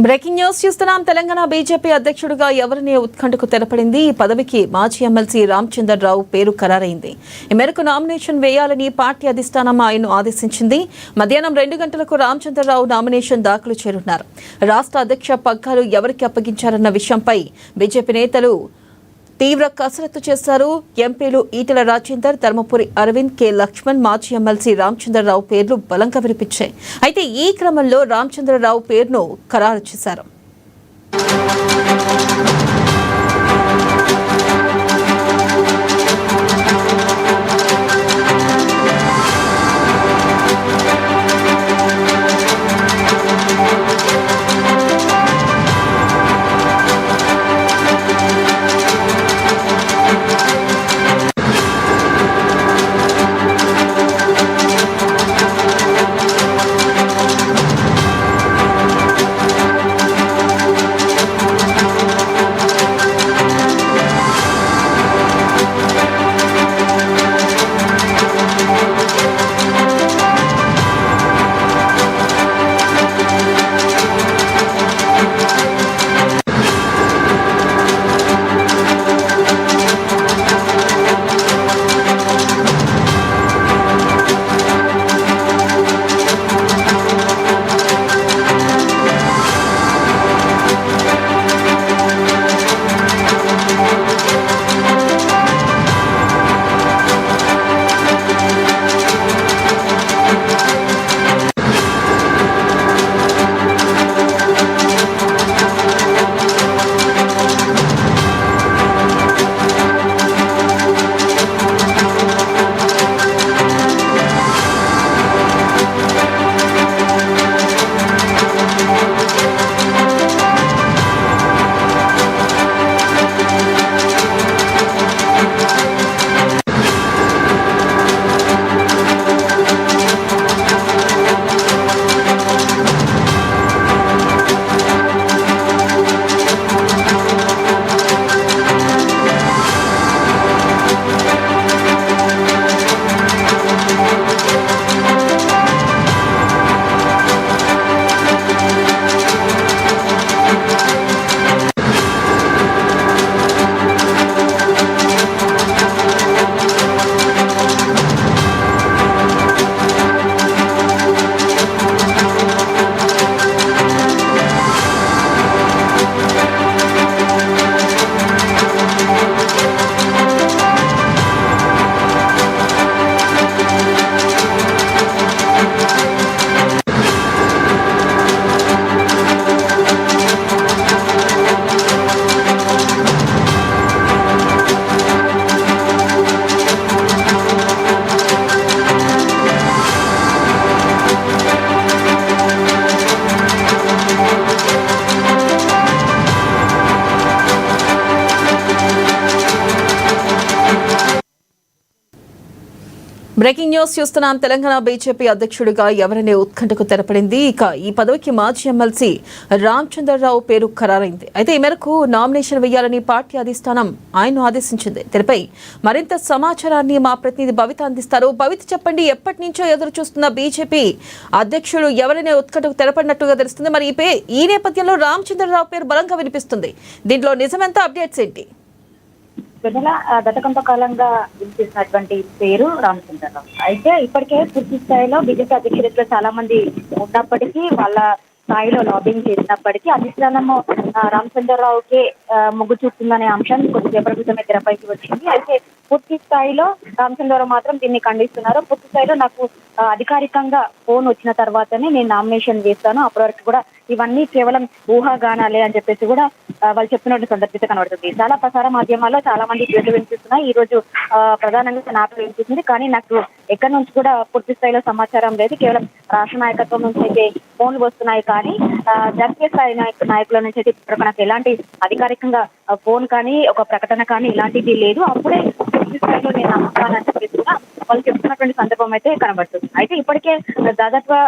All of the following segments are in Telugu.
బ్రేకింగ్ న్యూస్ చూస్తున్నాం. తెలంగాణ బీజేపీ అధ్యక్షుడిగా ఎవరిని ఉత్కంఠకు తెరపడింది. ఈ పదవికి మాజీ ఎమ్మెల్సీ రామచంద్రరావు పేరు ఖరారైంది. ఈ మేరకు నామినేషన్ వేయాలని పార్టీ అధిష్టానం ఆయన్ను ఆదేశించింది. మధ్యాహ్నం 2 గంటలకు రామచంద్రరావు నామినేషన్ దాఖలు చేయనున్నారు. రాష్ట్ర అధ్యక్ష పగ్గాలు ఎవరికి అప్పగించారన్న విషయంపై బీజేపీ నేతలు తీవ్ర కసరత్తు చేశారు. ఎంపీలు ఈటెల రాజేందర్, ధర్మపురి అరవింద్, కె లక్ష్మణ్, మాజీ ఎమ్మెల్సీ రామచంద్రరావు పేర్లు బలంగా వినిపించాయి. అయితే ఈ క్రమంలో రామచంద్రరావు పేరును ఖరారు చేశారు. బ్రేకింగ్ న్యూస్ చూస్తున్నాం. తెలంగాణ బీజేపీ అధ్యక్షుడిగా ఎవరనే ఉత్కంఠకు తెరపడింది. ఇక ఈ పదవికి మాజీ ఎమ్మెల్సీ రామచంద్రరావు పేరు ఖరారైంది. అయితే ఈ మేరకు నామినేషన్ వేయాలని పార్టీ అధిష్టానం ఆయన్ను ఆదేశించింది. దీనిపై మరింత సమాచారాన్ని మా ప్రతినిధి భవిత అందిస్తారు. భవిత, చెప్పండి, ఎప్పటి నుంచో ఎదురు చూస్తున్న బీజేపీ అధ్యక్షుడు ఎవరనే ఉత్కంఠకు తెరపడినట్టుగా తెలుస్తుంది. మరి ఈ నేపథ్యంలో రామచంద్రరావు పేరు బలంగా వినిపిస్తుంది. దీంట్లో నిజమెంత, అప్డేట్స్ ఏంటి? గత కొంతకాలంగా వినిపిస్తున్నటువంటి పేరు రామచంద్రరావు. అయితే ఇప్పటికే పూర్తి స్థాయిలో బీజేపీ అధ్యక్షుడిలో చాలా మంది ఉన్నప్పటికీ, వాళ్ళ స్థాయిలో లాబింగ్ చేసినప్పటికీ అధిష్టానము రామచంద్రరావుకే మొగ్గు చూపుతుందనే అంశం కొద్దిసేపటి క్రితమే తెరపైకి వచ్చింది. అయితే పూర్తి స్థాయిలో రామచంద్రరావు మాత్రం దీన్ని ఖండిస్తున్నారు. పూర్తి స్థాయిలో నాకు అధికారికంగా ఫోన్ వచ్చిన తర్వాతనే నేను నామినేషన్ వేస్తాను, అప్పటి వరకు కూడా ఇవన్నీ కేవలం ఊహాగానాలే అని చెప్పేసి కూడా వాళ్ళు చెప్తున్నట్టు సందర్భిత కనబడుతుంది. చాలా ప్రసార మాధ్యమాల్లో చాలా మంది పేర్లు వినిపిస్తున్నాయి. ఈ రోజు ప్రధానంగా నాకు వినిపిస్తుంది, కానీ నాకు ఎక్కడి నుంచి కూడా పూర్తి స్థాయిలో సమాచారం లేదు. కేవలం రాష్ట్ర నాయకత్వం నుంచి అయితే ఫోన్లు వస్తున్నాయి, కానీ జాతీయ స్థాయి నాయకుల నుంచి అయితే నాకు ఎలాంటి అధికారికంగా ఫోన్ కానీ ఒక ప్రకటన కానీ ఇలాంటిది లేదు. అప్పుడే పూర్తి స్థాయిలో నేను నమ్ముతానని చెప్పేసి కూడా వాళ్ళు చెప్తున్నటువంటి సందర్భం అయితే కనబడుతుంది. అయితే ఇప్పటికే దాదాపుగా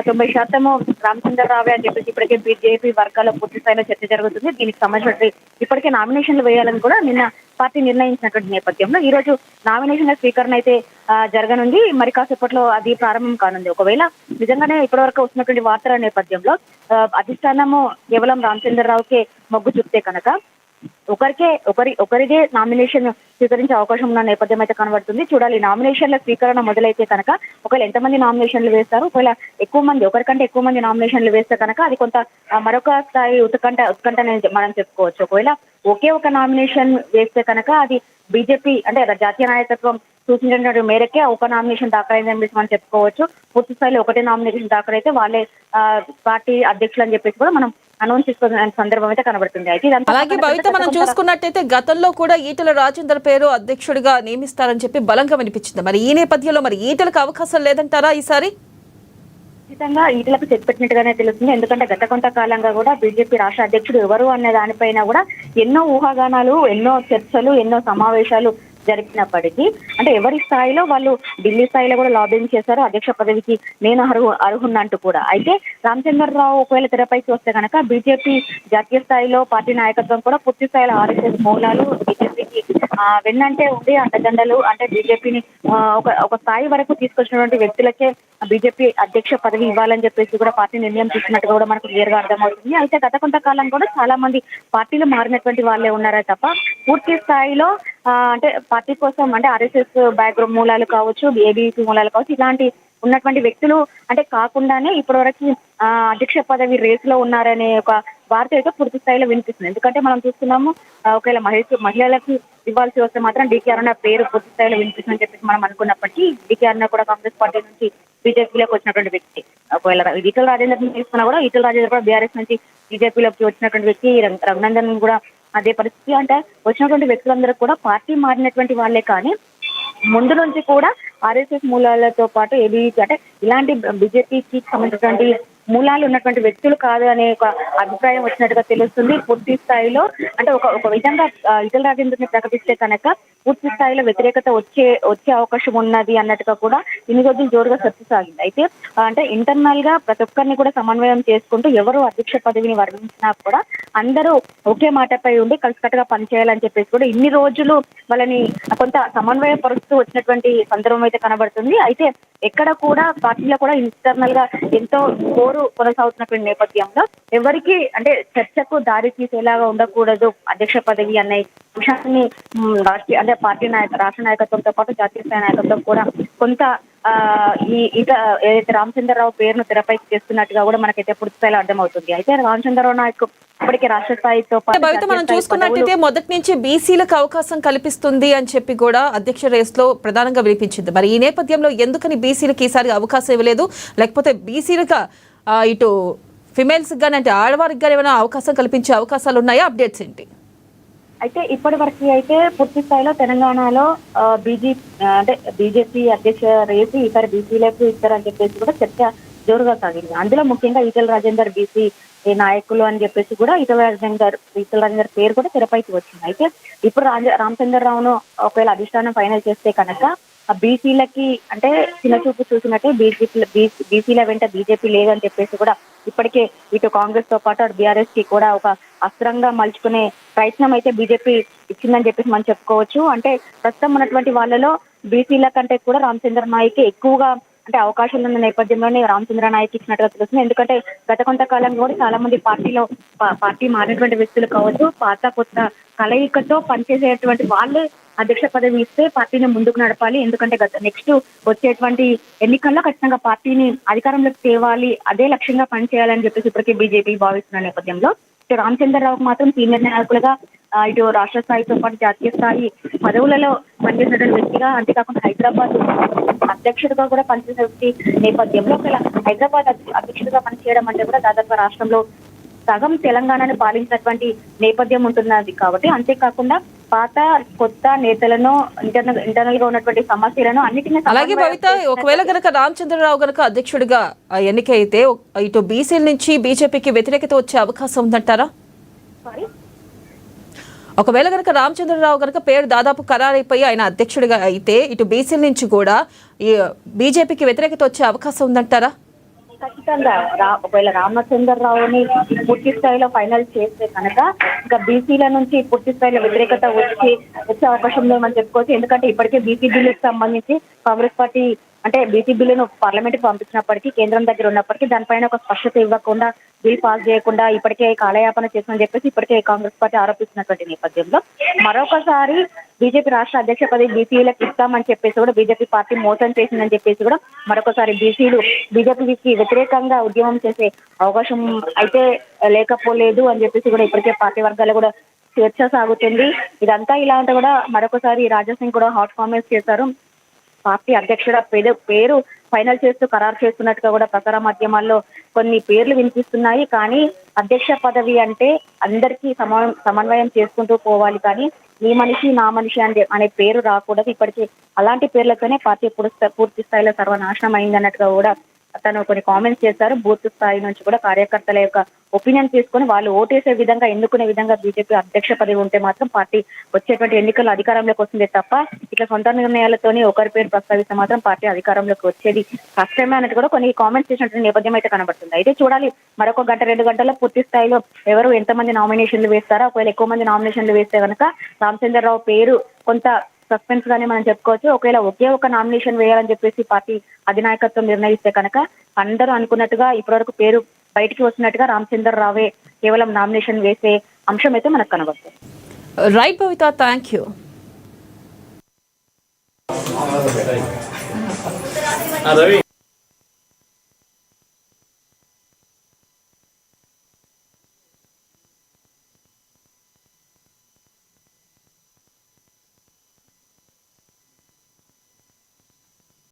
90% రామచంద్రరావే అని చెప్పేసి ఇప్పటికే బీజేపీ వర్గాల్లో పూర్తి స్థాయిలో చర్చ జరుగుతుంది. దీనికి సంబంధించి ఇప్పటికే నామినేషన్లు వేయాలని కూడా నిన్న పార్టీ నిర్ణయించినటువంటి నేపథ్యంలో ఈ రోజు నామినేషన్ల స్వీకరణ అయితే జరగనుంది. మరి కాసేపట్లో అది ప్రారంభం కానుంది. ఒకవేళ నిజంగానే ఇప్పటివరకు వస్తున్నటువంటి వార్తల నేపథ్యంలో అధిష్టానము కేవలం రామచంద్రరావుకే మొగ్గు చూపితే కనుక ఒకరిదే నామినేషన్ స్వీకరించే అవకాశం ఉన్న నేపథ్యం అయితే కనబడుతుంది. చూడాలి నామినేషన్ల స్వీకరణ మొదలైతే కనుక ఒకవేళ ఎంతమంది నామినేషన్లు వేస్తారు, ఒకవేళ ఎక్కువ మంది ఒకరికంటే ఎక్కువ మంది నామినేషన్లు వేస్తే కనుక అది కొంత మరొక స్థాయి ఉత్కంఠ మనం చెప్పుకోవచ్చు. ఒకవేళ ఒకే ఒక నామినేషన్ వేస్తే కనుక అది బీజేపీ అంటే జాతీయ నాయకత్వం సూచించినటువంటి మేరకే ఒక నామినేషన్ దాఖలైందని చెప్పేసి మనం చెప్పుకోవచ్చు. పూర్తి స్థాయిలో ఒకటే నామినేషన్ దాఖలైతే వాళ్ళే పార్టీ అధ్యక్షులు అని చెప్పేసి కూడా మనం అనౌన్స్ చేసుకున్న సందర్భం అయితే కనబడుతుంది. అయితే అలాగే భవిత మనం చూసుకున్నట్టయితే గతంలో కూడా ఈటెల రాజేందర్ పేరు అధ్యక్షుడిగా నియమిస్తారని చెప్పి బలంగా వినిపించింది. మరి ఈ నేపథ్యంలో మరి ఈటెలకు అవకాశం లేదంటారా ఈసారి? ఖచ్చితంగా ఈటలకు చెక్ పెట్టినట్టుగానే తెలుస్తుంది. ఎందుకంటే గత కొంతకాలంగా కూడా బీజేపీ రాష్ట్ర అధ్యక్షుడు ఎవరు అనే దానిపైన కూడా ఎన్నో ఊహాగానాలు, ఎన్నో చర్చలు, ఎన్నో సమావేశాలు జరిపినప్పటికీ అంటే ఎవరి స్థాయిలో వాళ్ళు ఢిల్లీ స్థాయిలో కూడా లాబింగ్ చేశారు అధ్యక్ష పదవికి నేను అర్హున్నంటూ కూడా. అయితే రామచంద్రరావు ఒకవేళ తెరపైకి వస్తే కనుక బీజేపీ జాతీయ స్థాయిలో పార్టీ నాయకత్వం కూడా పూర్తి స్థాయిలో ఆర్ఎస్ఎస్ మూలాలు బీజేపీకి వెన్నంటే ఉండి అండదండలు అంటే బీజేపీని ఒక స్థాయి వరకు తీసుకొచ్చినటువంటి వ్యక్తులకే బీజేపీ అధ్యక్ష పదవి ఇవ్వాలని చెప్పేసి కూడా పార్టీ నిర్ణయం తీసుకున్నట్టుగా కూడా మనకు క్లియర్ గా అర్థమవుతుంది. అయితే గత కొంతకాలం కూడా చాలా మంది పార్టీలు మారినటువంటి వాళ్ళే ఉన్నారే తప్ప పూర్తి స్థాయిలో అంటే పార్టీ కోసం అంటే ఆర్ఎస్ఎస్ బ్యాక్గ్రౌండ్ మూలాలు కావచ్చు, ఏబీపీ మూలాలు కావచ్చు, ఇలాంటి ఉన్నటువంటి వ్యక్తులు అంటే కాకుండానే ఇప్పటివరకు అధ్యక్ష పదవి రేసులో ఉన్నారనే ఒక వార్త అయితే పూర్తి స్థాయిలో వినిపిస్తుంది. ఎందుకంటే మనం చూస్తున్నాము ఒకవేళ మహిళలకు ఇవ్వాల్సి వస్తే మాత్రం డీకే అరుణ పేరు పూర్తి స్థాయిలో వినిపిస్తుందని చెప్పేసి మనం అనుకున్నప్పటికీ డీకే అరుణ కూడా కాంగ్రెస్ పార్టీ నుంచి బీజేపీలోకి వచ్చినటువంటి వ్యక్తి. ఒకవేళ ఈటెల రాజేందర్ తీసుకున్నా కూడా ఈటెల రాజేందర్ కూడా బీఆర్ఎస్ నుంచి బీజేపీలోకి వచ్చినటువంటి వ్యక్తి. రఘునందన్ కూడా అదే పరిస్థితి. అంటే వచ్చినటువంటి వ్యక్తులందరూ కూడా పార్టీ మారినటువంటి వాళ్ళే కానీ ముందు నుంచి కూడా ఆర్ఎస్ఎస్ మూలాలతో పాటు ఏబీపీ అంటే ఇలాంటి బీజేపీకి సంబంధించినటువంటి మూలాలు ఉన్నటువంటి వ్యక్తులు కాదు అనే ఒక అభిప్రాయం వచ్చినట్టుగా తెలుస్తుంది. పూర్తి స్థాయిలో అంటే ఒక విధంగా ఈటెల రాజేందర్ని ప్రకటిస్తే కనుక పూర్తి స్థాయిలో వ్యతిరేకత వచ్చే అవకాశం ఉన్నది అన్నట్టుగా కూడా ఇన్ని రోజులు జోరుగా చర్చ సాగింది. అయితే అంటే ఇంటర్నల్ గా ప్రతి ఒక్కరిని కూడా సమన్వయం చేసుకుంటూ ఎవరు అధ్యక్ష పదవిని వర్ణించినా కూడా అందరూ ఒకే మాటపై ఉండి కలిసికట్టుగా పనిచేయాలని చెప్పేసి కూడా ఇన్ని రోజులు వాళ్ళని కొంత సమన్వయ పరుస్తూ వచ్చినటువంటి సందర్భం అయితే కనబడుతుంది. అయితే ఎక్కడ కూడా పార్టీలో కూడా ఇంటర్నల్ గా ఎంతో కోరు కొనసాగుతున్నటువంటి నేపథ్యంలో ఎవరికి అంటే చర్చకు దారి తీసేలాగా ఉండకూడదు అధ్యక్ష పదవి అనే అంశాన్ని అంటే పార్టీ రాష్ట్ర నాయకత్వంతో పాటు జాతీయ స్థాయి నాయకత్వం కూడా కొంత ఏదైతే రామచంద్రరావు పేరును తెరపైకి చేస్తున్నట్టుగా కూడా మనకైతే పూర్తి స్థాయిలో అర్థమవుతుంది. అయితే రామచంద్రరావు నాయక్ ఇప్పటికే రాష్ట్ర స్థాయితో పాటు మనం చూసుకున్నట్టయితే మొదటి నుంచి బీసీలకు అవకాశం కల్పిస్తుంది అని చెప్పి కూడా అధ్యక్ష రేస్ లో ప్రధానంగా వినిపించింది. మరి ఈ నేపథ్యంలో ఎందుకని బీసీలకు ఈసారి అవకాశం ఇవ్వలేదు, లేకపోతే బీసీలుగా ఇటు ఫిమేల్స్ గానీ అంటే ఆడవారికి గానీ ఏమైనా అవకాశం కల్పించే అవకాశాలు ఉన్నాయా? అప్డేట్స్ ఏంటి? అయితే ఇప్పటి వరకు అయితే పూర్తి స్థాయిలో తెలంగాణలో బీజేపీ అధ్యక్ష రేసు ఈసారి బీసీలకు ఇస్తారని చెప్పేసి కూడా చర్చ జోరుగా సాగింది. అందులో ముఖ్యంగా ఈటెల రాజేందర్ బీసీ నాయకులు అని చెప్పేసి కూడా ఈటెల రాజేందర్ పేరు కూడా తెరపైకి వచ్చింది. అయితే ఇప్పుడు రామచంద్రరావును ఒకవేళ అధిష్టానం ఫైనల్ చేస్తే కనుక బీసీలకి అంటే చిన్నచూపు చూసినట్టే బీసీల వెంట బీజేపీ లేదని చెప్పేసి కూడా ఇప్పటికే ఇటు కాంగ్రెస్ తో పాటు అటు బీఆర్ఎస్ కి కూడా ఒక అస్త్రంగా మలుచుకునే ప్రయత్నం అయితే బీజేపీ ఇచ్చిందని చెప్పేసి మనం చెప్పుకోవచ్చు. అంటే ప్రస్తుతం ఉన్నటువంటి వాళ్ళలో బీసీల కంటే కూడా రామచంద్ర నాయక్ ఎక్కువగా అంటే అవకాశాలు ఉన్న నేపథ్యంలోనే రామచంద్ర నాయక్ ఇచ్చినట్టుగా తెలుస్తుంది. ఎందుకంటే గత కొంతకాలంలో కూడా చాలా మంది పార్టీ మారినటువంటి వ్యక్తులు కావచ్చు, పాత కొత్త కలయికతో పనిచేసేటువంటి వాళ్ళే అధ్యక్ష పదవి ఇస్తే పార్టీని ముందుకు నడపాలి. ఎందుకంటే నెక్స్ట్ వచ్చేటువంటి ఎన్నికల్లో ఖచ్చితంగా పార్టీని అధికారంలోకి తేవాలి, అదే లక్ష్యంగా పనిచేయాలని చెప్పేసి ఇప్పటికీ బీజేపీ భావిస్తున్న నేపథ్యంలో ఇటు రామచంద్రరావుకు మాత్రం సీనియర్ నాయకులుగా ఇటు రాష్ట్ర స్థాయితో పాటు జాతీయ స్థాయి పదవులలో పనిచేసినటువంటి వ్యక్తిగా అంతేకాకుండా హైదరాబాద్ అధ్యక్షుడిగా కూడా పనిచేసే నేపథ్యంలో హైదరాబాద్ అధ్యక్షుడిగా పనిచేయడం అంటే కూడా దాదాపు రాష్ట్రంలో సగం తెలంగాణను పాలించినటువంటి నేపథ్యం ఉంటున్నది కాబట్టి అంతేకాకుండా పాత కొత్త నేతలను ఇంటర్నల్ గా ఉన్నటువంటి సమస్యలను అన్నిటినీ అలాగే భవిత ఒకవేళ గనక రామచంద్రరావు గనక అధ్యక్షుడిగా ఎన్నికైతే ఇటు బీసీల నుంచి బీజేపీకి వ్యతిరేకత వచ్చే అవకాశం ఉందంటారా? ఒకవేళ కనుక రామచంద్రరావు కనుక పేరు దాదాపు ఖరారైపోయి ఆయన అధ్యక్షుడిగా అయితే ఇటు బీసీల నుంచి కూడా ఈ బీజేపీకి వ్యతిరేకత వచ్చే అవకాశం ఉందంటారా? ఖచ్చితంగా ఒకవేళ రామచంద్రరావుని పూర్తి స్థాయిలో ఫైనల్ చేస్తే కనుక ఇంకా బీసీల నుంచి పూర్తి స్థాయిలో వ్యతిరేకత వచ్చే అవకాశం లేమని చెప్పుకోవచ్చు. ఎందుకంటే ఇప్పటికే బీసీ బిల్లుకి సంబంధించి కాంగ్రెస్ పార్టీ అంటే బీసీ బిల్లును పార్లమెంట్ కి పంపించినప్పటికీ కేంద్రం దగ్గర ఉన్నప్పటికీ దానిపైన ఒక స్పష్టత ఇవ్వకుండా బిల్ పాస్ చేయకుండా ఇప్పటికే కాలయాపన చేస్తుందని చెప్పేసి ఇప్పటికే కాంగ్రెస్ పార్టీ ఆరోపిస్తున్నటువంటి నేపథ్యంలో మరొకసారి బీజేపీ రాష్ట్ర అధ్యక్ష పదవి బీసీలకు ఇస్తామని చెప్పేసి కూడా బీజేపీ పార్టీ మోసం చేసిందని చెప్పేసి కూడా మరొకసారి బీసీలు బీజేపీకి వ్యతిరేకంగా ఉద్యమం చేసే అవకాశం అయితే లేకపోలేదు అని చెప్పేసి కూడా ఇప్పటికే పార్టీ వర్గాలు కూడా చర్చ సాగుతుంది. ఇదంతా ఇలా ఉంటే కూడా మరొకసారి రాజాసింగ్ కూడా హాట్ కామెంట్స్ చేశారు. పార్టీ అధ్యక్షుడ పేరు ఫైనల్ చేస్తూ ఖరారు చేస్తున్నట్టుగా కూడా ప్రచార మాధ్యమాల్లో కొన్ని పేర్లు వినిపిస్తున్నాయి. కానీ అధ్యక్ష పదవి అంటే అందరికీ సమన్వయం చేసుకుంటూ పోవాలి, కానీ ఈ మనిషి నా మనిషి అనే పేరు రాకూడదు. ఇప్పటికీ అలాంటి పేర్లతోనే పార్టీ పూర్తి స్థాయిలో సర్వనాశనం అయింది అన్నట్టుగా కూడా తను కొన్ని కామెంట్స్ చేశారు. బూత్ స్థాయి నుంచి కూడా కార్యకర్తల యొక్క ఒపీనియన్ తీసుకొని వాళ్ళు ఓటేసే విధంగా ఎన్నుకునే విధంగా బీజేపీ అధ్యక్ష పదవి ఉంటే మాత్రం పార్టీ వచ్చేటువంటి ఎన్నికల్లో అధికారంలోకి వస్తుంది తప్ప ఇట్లా సొంత నిర్ణయాలతోనే ఒకరి పేరు ప్రస్తావిస్తే మాత్రం పార్టీ అధికారంలోకి వచ్చేది కష్టమే అన్నట్టు కూడా కొన్ని కామెంట్స్ చేసినటువంటి నేపథ్యం అయితే కనబడుతుంది. అయితే చూడాలి మరొక గంట 2 గంటల్లో పూర్తి స్థాయిలో ఎవరు ఎంతమంది నామినేషన్లు వేస్తారో. ఒకవేళ ఎక్కువ మంది నామినేషన్లు వేస్తే కనుక రామచంద్రరావు పేరు కొంత సస్పెన్స్ గానే మనం చెప్పుకోవచ్చు. ఒకవేళ ఒకే ఒక నామినేషన్ వేయాలని చెప్పేసి పార్టీ అధినాయకత్వం నిర్ణయిస్తే కనుక అందరూ అనుకున్నట్టుగా ఇప్పటివరకు పేరు బయటికి వస్తున్నట్టుగా రామచంద్రరావే కేవలం నామినేషన్ వేసే అంశం అయితే మనకు కనబడుతుంది. Right Bhavitha, thank you. Ravi